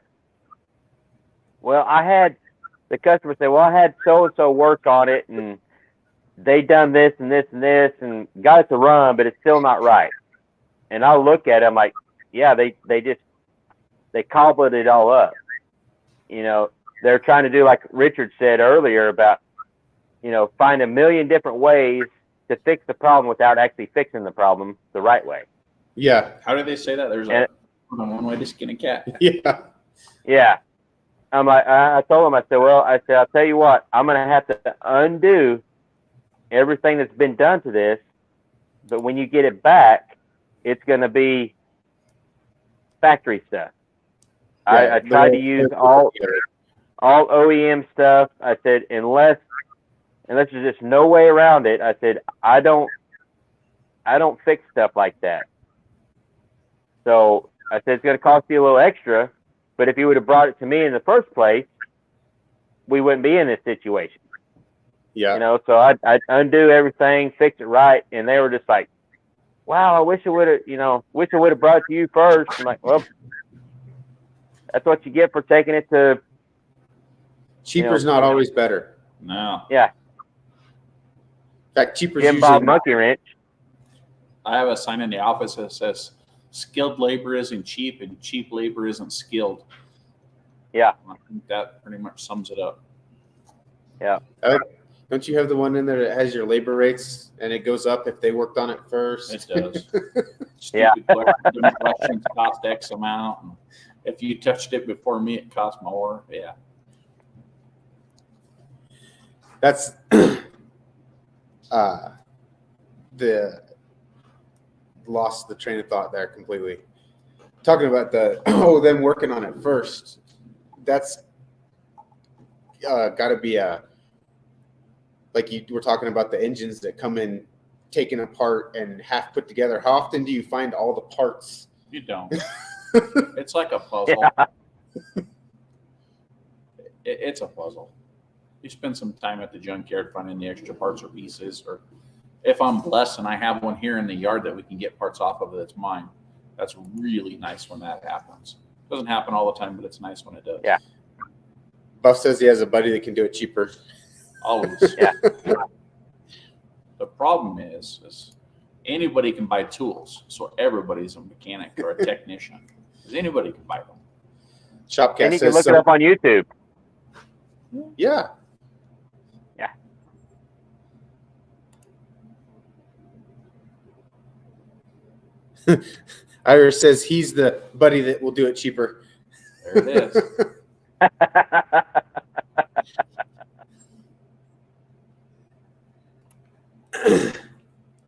well, I had the customer say, well, I had so-and-so work on it and they done this and this and this and got it to run, but it's still not right. And I'll look at them like, yeah, they cobbled it all up. You know, they're trying to do like Richard said earlier about, you know, find a million different ways to fix the problem without actually fixing the problem the right way. Yeah. How do they say that? There's one way to skin a cat. Yeah. Yeah. I told him, I said, I'll tell you what, I'm going to have to undo everything that's been done to this. But when you get it back, it's going to be factory stuff. I tried to use all OEM stuff. I said, unless there's just no way around it, I said, I don't fix stuff like that. So I said, it's going to cost you a little extra, but if you would have brought it to me in the first place, we wouldn't be in this situation. Yeah. You know, so I'd undo everything, fix it right. And they were just like, wow, I wish I would have brought it to you first. I'm like, well, that's what you get for taking it to. Cheaper's not always better. No. Yeah. In fact, cheaper's Jim usually Bob Monkey Wrench. I have a sign in the office that says skilled labor isn't cheap and cheap labor isn't skilled. Yeah. I think that pretty much sums it up. Yeah. Don't you have the one in there that has your labor rates and it goes up if they worked on it first? It does. Yeah. Questions cost X amount. And if you touched it before me, it cost more. Yeah. That's lost the train of thought there completely. Talking about them working on it first. That's got to be like you were talking about the engines that come in taken apart and half put together. How often do you find all the parts? You don't. It's like a puzzle. Yeah. It's a puzzle. You spend some time at the junkyard finding the extra parts or pieces, or if I'm blessed and I have one here in the yard that we can get parts off of that's mine, that's really nice when that happens. It doesn't happen all the time, but it's nice when it does. Yeah. Buff says he has a buddy that can do it cheaper. Always. Yeah. The problem is anybody can buy tools, so everybody's a mechanic or a technician. Because anybody can buy them. Shopcat And you says can look it up on YouTube. Yeah. Yeah. Ira says he's the buddy that will do it cheaper. There it is.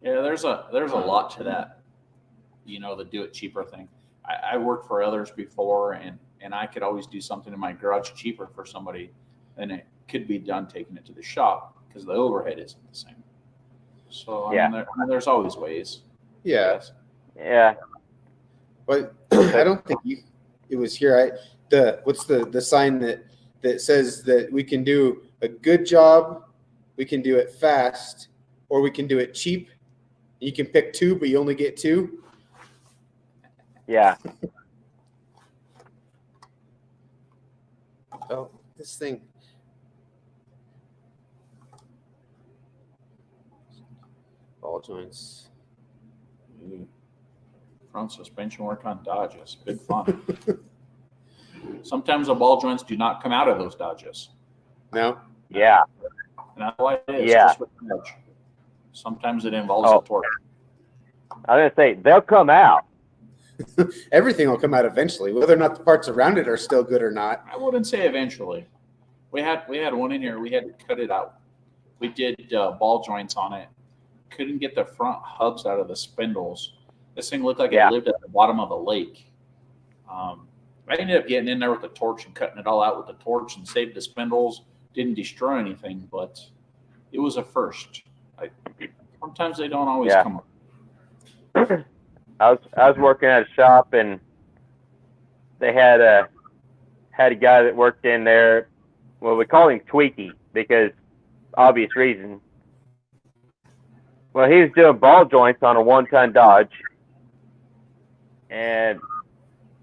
Yeah, there's a lot to that. You know, the do it cheaper thing. I worked for others before, and I could always do something in my garage cheaper for somebody than it could be done taking it to the shop because the overhead isn't the same. So I mean, there's always ways. Yeah. Yes. Yeah. But I don't think it was here. What's the sign that says that we can do a good job, we can do it fast, or we can do it cheap. You can pick two, but you only get two. Yeah. Oh, this thing. Ball joints. Front suspension work on Dodges. Big fun. Sometimes the ball joints do not come out of those Dodges. No? Yeah. And that's why it is. Yeah. Just with Dodge. Sometimes it involves a torque. I was going to say, they'll come out. Everything will come out eventually, whether or not the parts around it are still good or not. I wouldn't say eventually. We had one in here. We had to cut it out. We did ball joints on it. Couldn't get the front hubs out of the spindles. This thing looked like it lived at the bottom of the lake. I ended up getting in there with the torch and cutting it all out with the torch and saved the spindles. Didn't destroy anything, but it was a first. Sometimes they don't always come up. I was working at a shop and they had a guy that worked in there. Well, we call him Tweaky because obvious reason. Well, he was doing ball joints on a 1-ton Dodge. And,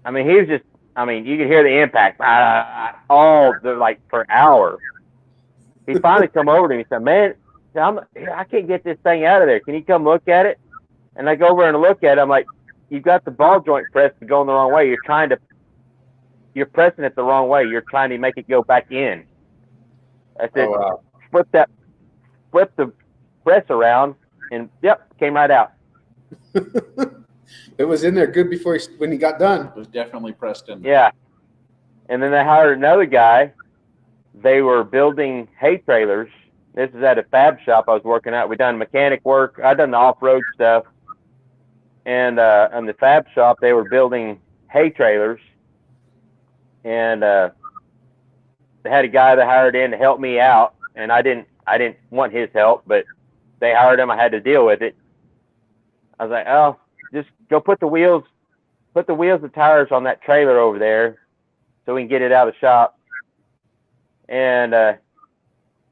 I mean, he was just, I mean, you could hear the impact for hours. He finally come over to me and said, man, I can't get this thing out of there. Can you come look at it? And I go over and look at it. I'm like, you've got the ball joint pressed going the wrong way. You're pressing it the wrong way. You're trying to make it go back in. I said, flip the press around, and yep, came right out. It was in there good before when he got done. It was definitely pressed in. Yeah. And then they hired another guy. They were building hay trailers. This is at a fab shop I was working at. We done mechanic work. I done the off-road stuff. And in the fab shop, they were building hay trailers. And they had a guy they hired in to help me out. And I didn't want his help, but they hired him. I had to deal with it. I was like, oh, just go put the wheels and tires on that trailer over there so we can get it out of the shop. And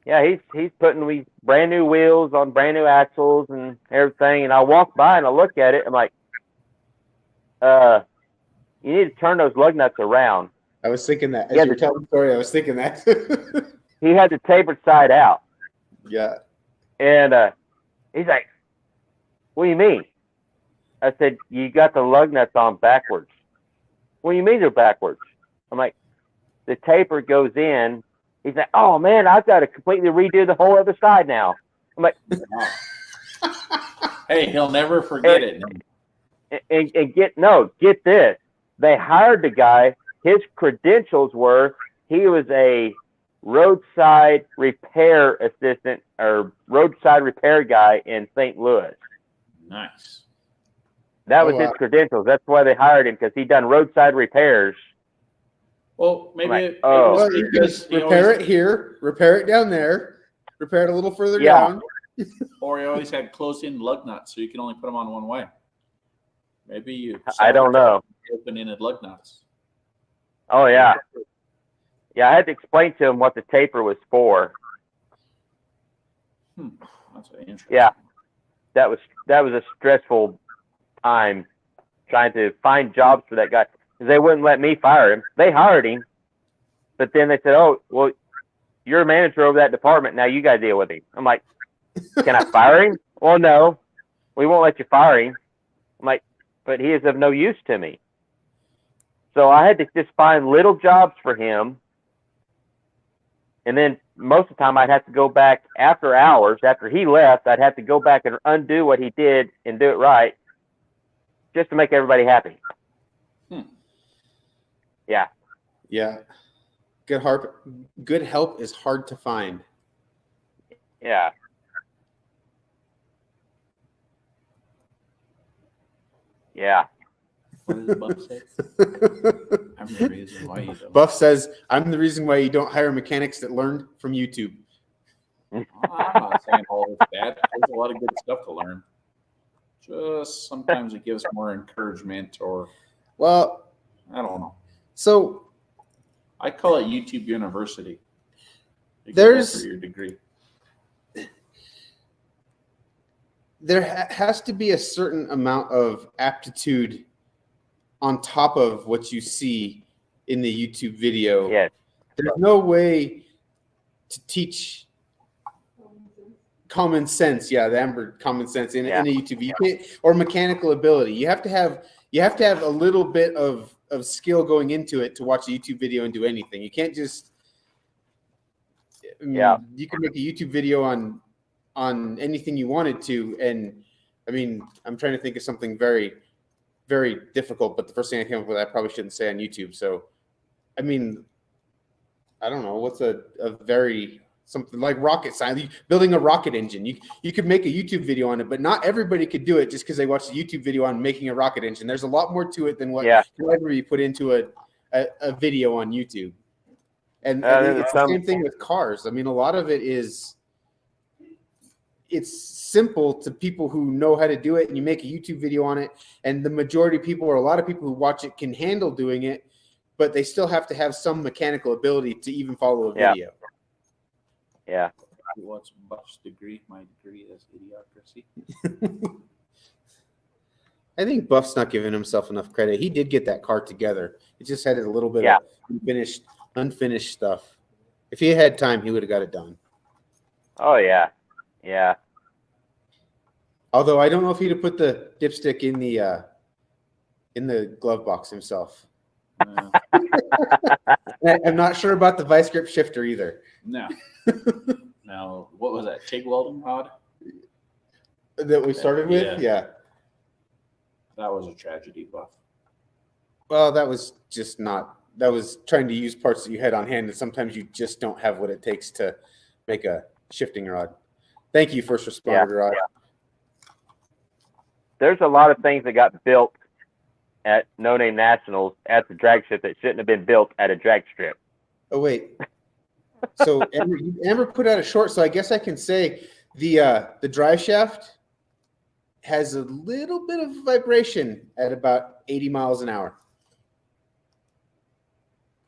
yeah, he's putting brand new wheels on brand new axles and everything. And I walk by and I look at it. I'm like, you need to turn those lug nuts around. I was thinking that. As you're telling the story, I was thinking that. He had the tapered side out. Yeah. And he's like, what do you mean? I said, you got the lug nuts on backwards. What do you mean they're backwards? I'm like, the taper goes in. He's like, oh, man, I've got to completely redo the whole other side now. I'm like, hey, he'll never forget it. And get this. They hired the guy. His credentials were he was a roadside repair assistant or roadside repair guy in St. Louis. Nice. That was his credentials. That's why they hired him, because he done roadside repairs. Well, maybe it was because repair it here, repair it down there, repair it a little further down. Or he always had close-in lug nuts, so you can only put them on one way. Maybe you. I don't know. Open-ended lug nuts. Oh yeah, yeah. I had to explain to him what the taper was for. That's interesting. Yeah, that was a stressful time trying to find jobs for that guy. They wouldn't let me fire him. They hired him, but then they said, oh, well, you're a manager over that department. Now you got to deal with him. I'm like, can I fire him? Well, no, we won't let you fire him. I'm like, but he is of no use to me. So I had to just find little jobs for him. And then most of the time I'd have to go back after hours. After he left, I'd have to go back and undo what he did and do it right just to make everybody happy. Yeah. Yeah. Good help is hard to find. Yeah. Yeah. What does Buff say? I'm the reason why you don't. Buff says, I'm the reason why you don't hire mechanics that learn from YouTube. I'm not saying all this bad. There's a lot of good stuff to learn. Just sometimes it gives more encouragement or, well, I don't know. So I call it YouTube University. There's for your degree. There has to be a certain amount of aptitude on top of what you see in the YouTube video. Yes. There's no way to teach common sense. Yeah, the Amber common sense in a YouTube. You can't, or mechanical ability. You have to have a little bit of skill going into it to watch a YouTube video and do anything. You can't just you can make a YouTube video on anything you wanted to, and I mean, I'm trying to think of something very, very difficult, but the first thing I came up with I probably shouldn't say on YouTube. So I mean, I don't know, what's a very something like rocket science, building a rocket engine. You could make a YouTube video on it, but not everybody could do it just because they watched a YouTube video on making a rocket engine. There's a lot more to it than what can ever be put into a video on YouTube. And it's the same thing with cars. I mean, a lot of it is, it's simple to people who know how to do it, and you make a YouTube video on it, and the majority of people, or a lot of people who watch it, can handle doing it, but they still have to have some mechanical ability to even follow a video. Yeah. What's Buff's degree? My degree is idiocracy. I think Buff's not giving himself enough credit. He did get that car together. It just had a little bit of unfinished stuff. If he had time, he would have got it done. Oh yeah, yeah. Although I don't know if he'd have put the dipstick in the glove box himself. I'm not sure about the vice grip shifter either. No. Now, what was that? TIG welding rod? That we started with? Yeah. That was a tragedy, Buff. Well, that was just not. That was trying to use parts that you had on hand, and sometimes you just don't have what it takes to make a shifting rod. Thank you, first responder rod. There's a lot of things that got built at No Name Nationals at the drag strip that shouldn't have been built at a drag strip. Oh wait. So Amber put out a short, so I guess I can say the drive shaft has a little bit of vibration at about 80 miles an hour.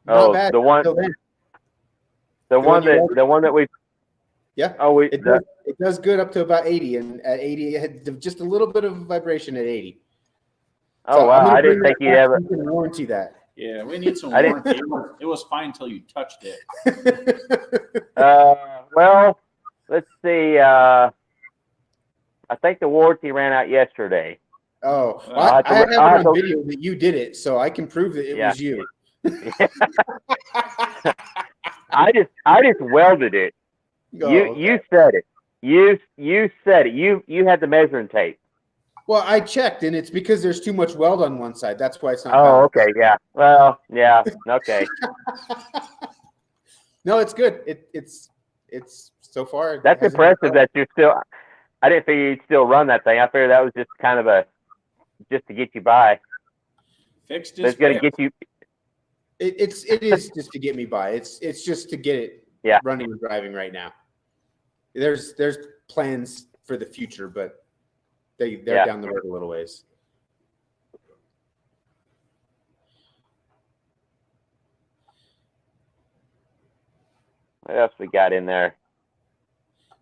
Not bad. The one that we. Yeah. Oh, it does good up to about 80, and at 80 it had just a little bit of vibration at 80. Oh so wow! I didn't think you'd ever warranty that. Yeah, we need some warranty. It was fine until you touched it. Well, let's see. I think the warranty ran out yesterday. Oh, I have it on video that you did it, so I can prove that it was you. I just welded it. You said it. You said it. You had the measuring tape. Well, I checked, and it's because there's too much weld on one side. That's why it's not. Oh, okay, yeah. Well, yeah, okay. No, it's good. It's so far. That's impressive that you're still. I didn't figure you'd still run that thing. I figured that was just kind of just to get you by. Fixed it. It's going to get you. It is just to get me by. It's just to get it running and driving right now. There's plans for the future, but they're down the road a little ways. What else we got in there?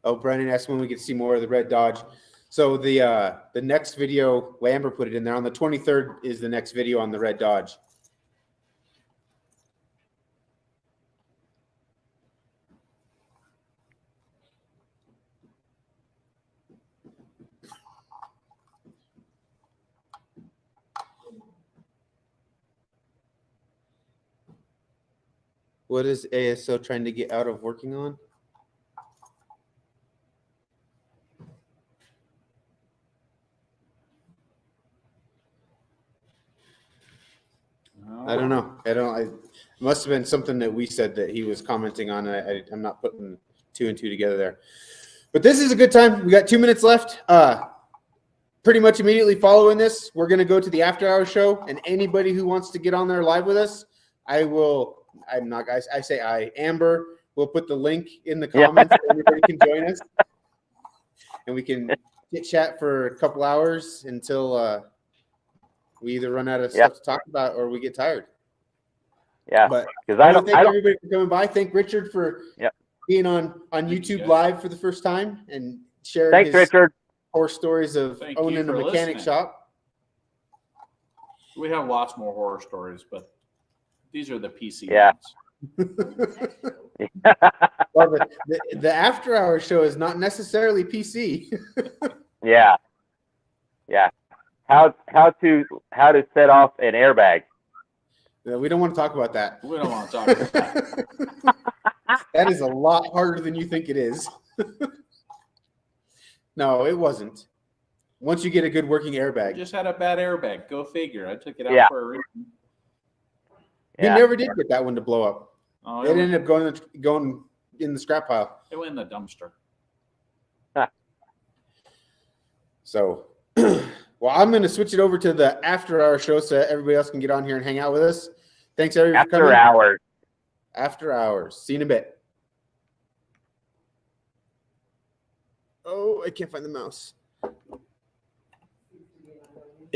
Oh, Brennan asked when we could see more of the red Dodge. So the next video, Amber put it in there. On the 23rd is the next video on the red Dodge. What is ASO trying to get out of working on? I don't know. It must have been something that we said that he was commenting on. I'm not putting two and two together there. But this is a good time. We got 2 minutes left. Pretty much immediately following this, we're going to go to the after hours show. And anybody who wants to get on there live with us, Amber will put the link in the comments. So everybody can join us. And we can chat for a couple hours until we either run out of stuff to talk about or we get tired. Yeah. But because I don't thank everybody for coming by. Thank Richard for being on YouTube Live for the first time and sharing his Richard. Horror stories of owning a mechanic shop. We have lots more horror stories, but these are the PC ones. Well, the after hours show is not necessarily PC. Yeah. How to set off an airbag. We don't want to talk about that. We don't want to talk about that. That is a lot harder than you think it is. No, it wasn't. Once you get a good working airbag. I just had a bad airbag. Go figure. I took it out for a reason. You never did get that one to blow up. Oh, it ended up going in the scrap pile. It went in the dumpster. So, well, I'm going to switch it over to the after-hour show so everybody else can get on here and hang out with us. Thanks, everybody, for coming. After hours. See you in a bit. Oh, I can't find the mouse.